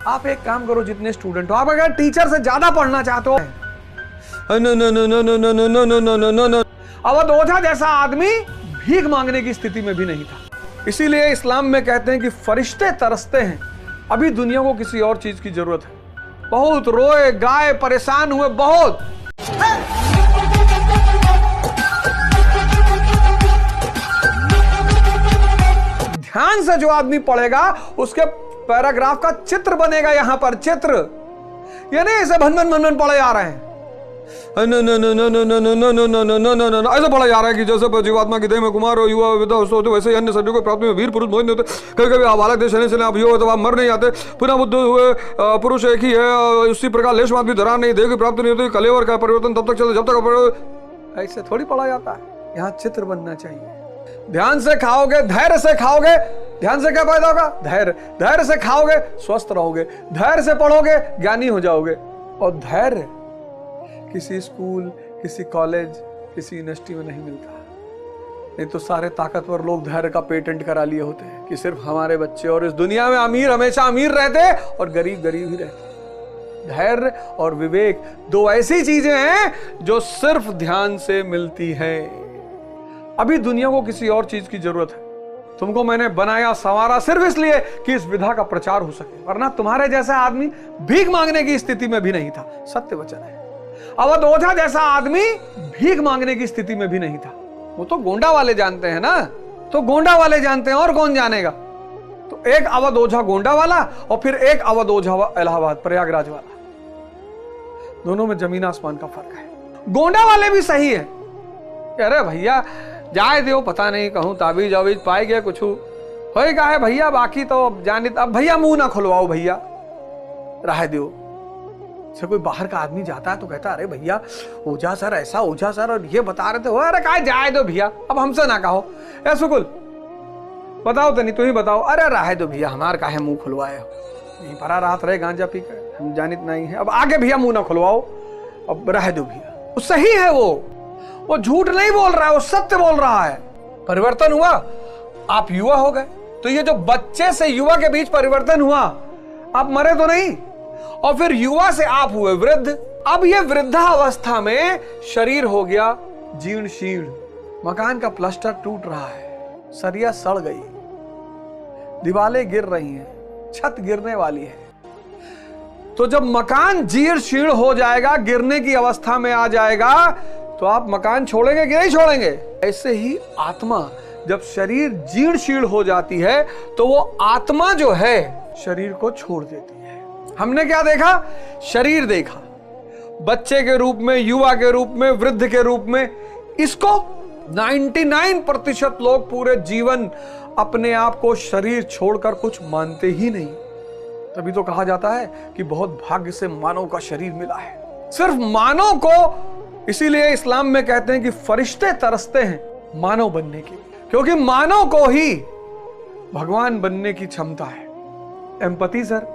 आप एक काम करो, जितने स्टूडेंट हो, आप अगर टीचर से ज्यादा पढ़ना चाहते हो, no no no no no no no no no no no no no, Awadh Ojha जैसा आदमी भीख मांगने की स्थिति में भी नहीं था। इसीलिए इस्लाम में कहते हैं कि फरिश्ते तरसते हैं, अभी दुनिया को किसी और चीज की जरूरत है। बहुत रोए गाए, परेशान हुए बहुत। ध्यान से जो आदमी पढ़ेगा उसके पैराग्राफ का चित्र बनेगा। यहां पर चित्र, ये नहीं ऐसे भन भन भन भन पढ़े जा रहे हैं, no no no no no no no no no no no no no no, ऐसे पढ़ा जा रहा है कि जैसे जीवात्मा की देह में कुमार हो, युवा विधा होते, वैसे ही अन्य शरीरों को प्राप्त में वीर पुरुष मोहित होते। कभी कभी आप बालक देश से आप युवा हो तो आप मर नहीं आते, पुनः बुद्ध हुए पुरुष एक ही है, उसी प्रकार लेश मात भी धरा नहीं, देह की प्राप्ति नहीं होती, कलेवर का परिवर्तन तब तक चलता जब तक। ऐसे थोड़ी पढ़ा जाता है, यहाँ चित्र बनना चाहिए। ध्यान से खाओगे, धैर्य से खाओगे, ध्यान से क्या फायदा होगा? धैर्य। धैर्य से खाओगे स्वस्थ रहोगे, धैर्य से पढ़ोगे ज्ञानी हो जाओगे। और धैर्य किसी स्कूल, किसी कॉलेज, किसी यूनिवर्सिटी में नहीं मिलता। नहीं तो सारे ताकतवर लोग धैर्य का पेटेंट करा लिए होते हैं कि सिर्फ हमारे बच्चे, और इस दुनिया में अमीर हमेशा अमीर रहते और गरीब गरीब ही रहते। धैर्य और विवेक दो ऐसी चीजें हैं जो सिर्फ ध्यान से मिलती हैं। अभी दुनिया को किसी और चीज की जरूरत है। तुमको मैंने बनाया संवारा सिर्फ इसलिए कि इस विधा का प्रचार हो सके, वरना तुम्हारे जैसा आदमी भीख मांगने की स्थिति में भी नहीं था। सत्य वचन है। अवध ओझा जैसा आदमी भीख मांगने की स्थिति में भी नहीं था। वो तो गोंडा वाले जानते हैं ना, तो गोंडा वाले जानते हैं, और कौन जानेगा? तो एक अवध ओझा गोंडा वाला और फिर एक अवध ओझा इलाहाबाद प्रयागराज वाला, दोनों में जमीन आसमान का फर्क है। गोंडा वाले भी सही है, अरे भैया जाए दो, पता नहीं कहूं ताबीज अवीज पाए गया कुछ होएगा है भैया, बाकी तो जाने। अब भैया मुंह ना खुलवाओ भैया, रह दो। से कोई बाहर का आदमी जाता है तो कहता अरे भैया ओझा सर ऐसा, ओझा सर और ये बता रहे थे, अरे कहा जाए दो भैया, अब हमसे ना कहो। ए सुकुल बताओ तो नहीं, तू ही बताओ। अरे रह दो भैया, हमार काहे मुंह खुलवाए हो, यहीं परा रात रहे गांजा पी कर, हम जानित नहीं है, अब आगे भैया मुंह ना खुलवाओ, अब रह दो भैया। वो सही है, वो झूठ नहीं बोल रहा है, वो सत्य बोल रहा है। परिवर्तन हुआ, आप युवा हो गए, तो ये जो बच्चे से युवा के बीच परिवर्तन हुआ, आप मरे तो नहीं, और फिर युवा से आप हुए वृद्ध। अब ये वृद्धावस्था में शरीर हो गया जीर्ण शीर्ण, मकान का प्लास्टर टूट रहा है, सरिया सड़ गई, दीवारें गिर रही हैं, छत गिरने वाली है। तो जब मकान जीर्ण शीर्ण हो जाएगा, गिरने की अवस्था में आ जाएगा, तो आप मकान छोड़ेंगे कि नहीं छोड़ेंगे? ऐसे ही आत्मा जब शरीर जीर्ण शीर्ण हो जाती है तो वो आत्मा जो है शरीर को छोड़ देती है। हमने क्या देखा? शरीर देखा, बच्चे के रूप में, युवा के रूप में, वृद्ध के रूप में। इसको 99% लोग पूरे जीवन अपने आप को शरीर छोड़कर कुछ मानते ही नहीं। तभी तो कहा जाता है कि बहुत भाग्य से मानव का शरीर मिला है, सिर्फ मानव को। इसीलिए इस्लाम में कहते हैं कि फरिश्ते तरसते हैं मानव बनने के लिए, क्योंकि मानव को ही भगवान बनने की क्षमता है। एम्पैथी सर,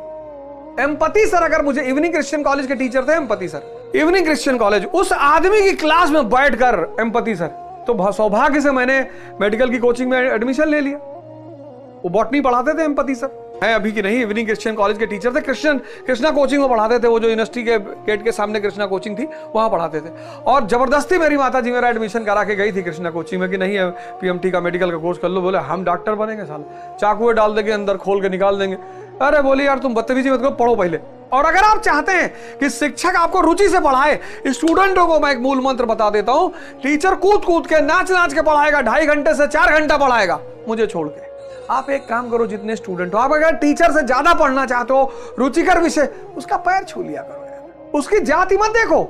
एम्पैथी सर, अगर मुझे इवनिंग क्रिश्चियन कॉलेज के टीचर थे empathy sir, evening Christian college, उस आदमी की क्लास में बैठकर एम्पैथी सर, तो सौभाग्य से मैंने मेडिकल की कोचिंग में एडमिशन ले लिया। वो बॉटनी पढ़ाते थे एम्पैथी सर, है अभी की नहीं, इवनिंग क्रिश्चियन कॉलेज के टीचर थे। कृष्णा कोचिंग में पढ़ाते थे, वो जो यूनिवर्सिटी के गेट के सामने कृष्णा कोचिंग थी वहां पढ़ाते थे। और जबरदस्ती मेरी माता जी मेरा एडमिशन करा के गई थी कृष्णा कोचिंग में कि नहीं है पीएमटी का मेडिकल का कोर्स कर लो। बोले हम डॉक्टर बनेंगे साला, चाकुए डाल देंगे अंदर, खोल के निकाल देंगे। अरे बोली यार तुम बदतमीजी मत करो, पढ़ो पहले। और अगर आप चाहते हैं कि शिक्षक आपको रुचि से पढ़ाए, स्टूडेंटों को मैं एक मूल मंत्र बता देता हूं, टीचर कूद कूद के नाच नाच के पढ़ाएगा, 2.5 घंटे से 4 घंटा पढ़ाएगा मुझे छोड़ के। आप एक काम करो, जितने स्टूडेंट हो, आप अगर टीचर से ज्यादा पढ़ना चाहते हो, रुचिकर विषय, उसका पैर छू लिया करो यार। उसकी जाति मत देखो,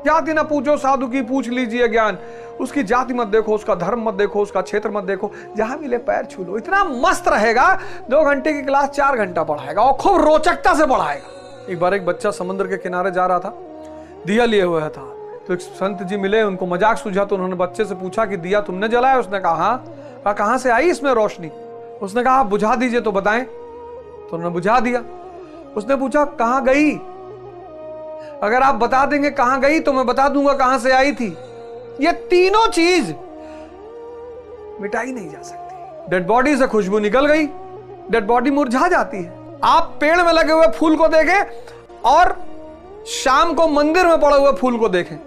जाति ना पूछो, साधु की पूछ लीजिए ज्ञान। उसकी जाति मत देखो, उसका धर्म मत देखो, उसका क्षेत्र मत देखो, जहां मिले पैर छू लो। इतना मस्त रहेगा, 2 घंटे की क्लास 4 घंटा पढ़ाएगा और खूब रोचकता से पढ़ाएगा। एक बार एक बच्चा समुद्र के किनारे जा रहा था, दिया लिए हुआ था, तो एक संत जी मिले, उनको मजाक सूझा, तो उन्होंने बच्चे से पूछा कि दिया तुमने जलाया? उसने कहा हाँ। कहां से आई इसमें रोशनी? उसने कहा आप बुझा दीजिए तो बताएं। तो उन्होंने बुझा दिया। उसने पूछा कहां गई? अगर आप बता देंगे कहां गई तो मैं बता दूंगा कहां से आई थी। ये तीनों चीज मिटाई नहीं जा सकती। डेड बॉडी से खुशबू निकल गई, डेड बॉडी मुरझा जाती है, आप पेड़ में लगे हुए फूल को देखें और शाम को मंदिर में पड़े हुए फूल को देखें,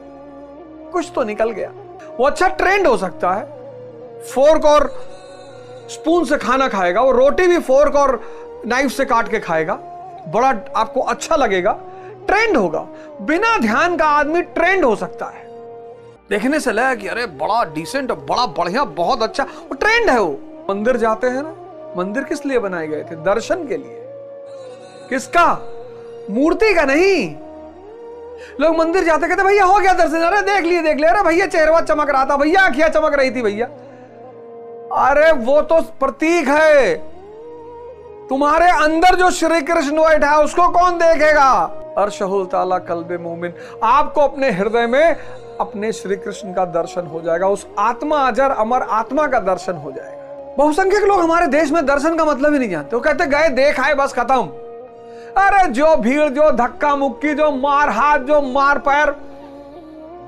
कुछ तो निकल गया। वो अच्छा ट्रेंड हो सकता है, फोर्क और स्पून से खाना खाएगा, वो रोटी भी फोर्क और नाइफ से काट के खाएगा, बड़ा आपको अच्छा लगेगा, ट्रेंड होगा। बिना ध्यान का आदमी ट्रेंड हो सकता है, देखने से लगा कि अरे बड़ा डिसेंट, बड़ा बढ़िया, बहुत अच्छा, वो ट्रेंड है। वो मंदिर जाते हैं ना, मंदिर किस लिए बनाए गए थे? दर्शन के लिए। किसका? मूर्ति का नहीं। लोग मंदिर जाते कहते भैया हो गया दर्शन, अरे देख लिए, अरे भैया चेहरा चमक रहा था, भैया आंखियां चमक रही थी भैया। अरे वो तो प्रतीक है, तुम्हारे अंदर जो श्री कृष्ण बैठा है उसको कौन देखेगा? अर्शहुल ताला कल्बे मोमिन, आपको अपने हृदय में अपने श्री कृष्ण का दर्शन हो जाएगा, उस आत्मा अजर अमर आत्मा का दर्शन हो जाएगा। बहुसंख्यक लोग हमारे देश में दर्शन का मतलब ही नहीं जानते, वो कहते गए देख आए बस खत्म। अरे जो भीड़, जो धक्का मुक्की, जो मार हाथ, जो मार पैर।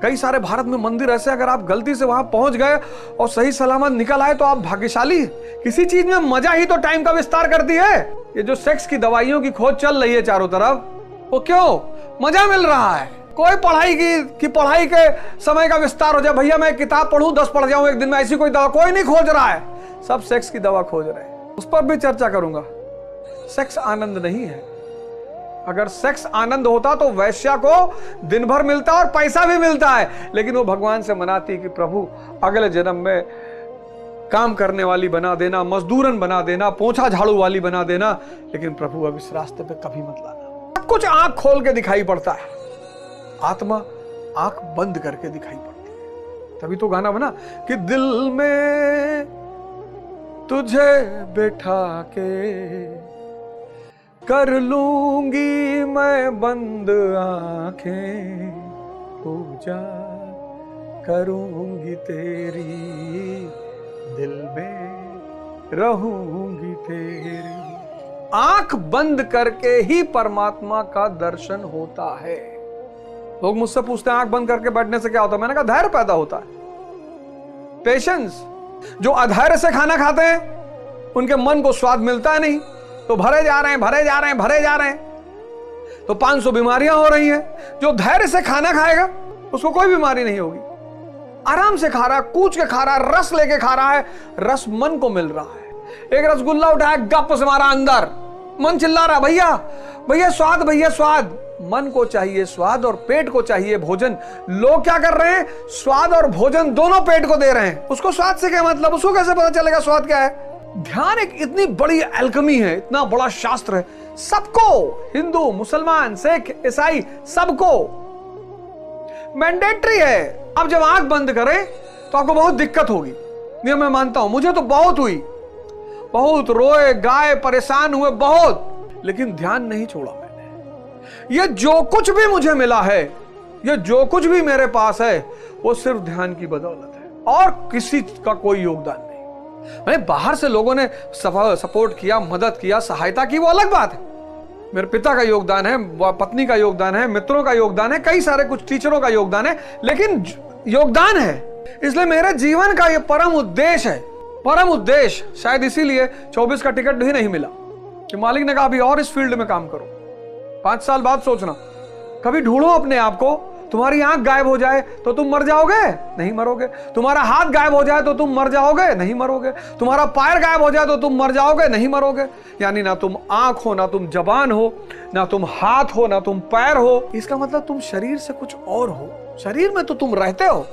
कई सारे भारत में मंदिर ऐसे, अगर आप गलती से वहां पहुंच गए और सही सलामत निकल आए तो आप भाग्यशाली। किसी चीज में मजा ही तो टाइम का विस्तार करती है। ये जो सेक्स की दवाइयों की खोज चल रही है चारों तरफ, वो क्यों? मजा मिल रहा है। कोई पढ़ाई की पढ़ाई के समय का विस्तार हो जाए, भैया मैं किताब पढ़ूं 10 पढ़ जाऊं एक दिन में, ऐसी कोई दवा कोई नहीं खोज रहा है, सब सेक्स की दवा खोज रहे हैं। उस पर भी चर्चा करूंगा। सेक्स आनंद नहीं है। अगर सेक्स आनंद होता तो वैश्या को दिन भर मिलता और पैसा भी मिलता है, लेकिन वो भगवान से मनाती कि प्रभु अगले जन्म में काम करने वाली बना देना, मजदूरन बना देना, पोंछा झाड़ू वाली बना देना, लेकिन प्रभु अब इस रास्ते पे कभी मत लाना। सब कुछ आंख खोल के दिखाई पड़ता है, आत्मा आंख बंद करके दिखाई पड़ती है। तभी तो गाना बना कि दिल में तुझे बैठा के कर लूंगी मैं बंद आंखें, पूजा करूंगी तेरी, दिल में रहूंगी तेरी। आंख बंद करके ही परमात्मा का दर्शन होता है। लोग मुझसे पूछते हैं आंख बंद करके बैठने से क्या होता है? मैंने कहा धैर्य पैदा होता है, पेशेंस। जो अधैर्य से खाना खाते हैं उनके मन को स्वाद मिलता है नहीं, तो भरे जा रहे हैं, तो 500 बीमारियां हो रही हैं। जो धैर्य से खाना खाएगा उसको कोई बीमारी नहीं होगी। आराम से खा रहा है, कूच के खा रहा है, रस लेके खा रहा है, रस मन को मिल रहा है। एक रसगुल्ला उठाया, गप से मारा अंदर, मन चिल्ला रहा भैया भैया स्वाद, भैया स्वाद। मन को चाहिए स्वाद और पेट को चाहिए भोजन। लोग क्या कर रहे हैं? स्वाद और भोजन दोनों पेट को दे रहे हैं। उसको स्वाद से क्या मतलब? उसको कैसे पता चलेगा स्वाद क्या है? ध्यान एक इतनी बड़ी एल्केमी है, इतना बड़ा शास्त्र है, सबको, हिंदू, मुसलमान, सिख, ईसाई, सबको मैंडेटरी है। आप जब आंख बंद करें तो आपको बहुत दिक्कत होगी, ये मैं मानता हूं, मुझे तो बहुत हुई, बहुत रोए गाए, परेशान हुए बहुत, लेकिन ध्यान नहीं छोड़ा मैंने। ये जो कुछ भी मुझे मिला है, ये जो कुछ भी मेरे पास है, वो सिर्फ ध्यान की बदौलत है और किसी का कोई योगदान नहीं। मैंने बाहर से लोगों ने सपोर्ट किया, मदद किया, सहायता की, वो अलग बात है। मेरे पिता का योगदान है, पत्नी का योगदान है, मित्रों का योगदान है, कई सारे कुछ टीचरों का योगदान है, लेकिन योगदान है। इसलिए मेरे जीवन का ये परम उद्देश्य है, परम उद्देश्य। शायद इसीलिए 24 का टिकट भी नहीं मिला कि मालिक ने कहा अभी और इस फील्ड में काम करो, 5 साल बाद सोचना। कभी ढूंढो अपने आप को। तुम्हारी आंख गायब हो जाए तो तुम मर जाओगे? नहीं मरोगे। तुम्हारा हाथ गायब हो जाए तो तुम मर जाओगे? नहीं मरोगे। तुम्हारा पैर गायब हो जाए तो तुम मर जाओगे? नहीं मरोगे। यानी ना तुम आंख हो, ना तुम जबान हो, ना तुम हाथ हो, ना तुम पैर हो। इसका मतलब तुम शरीर से कुछ और हो। शरीर में तो तुम रहते हो।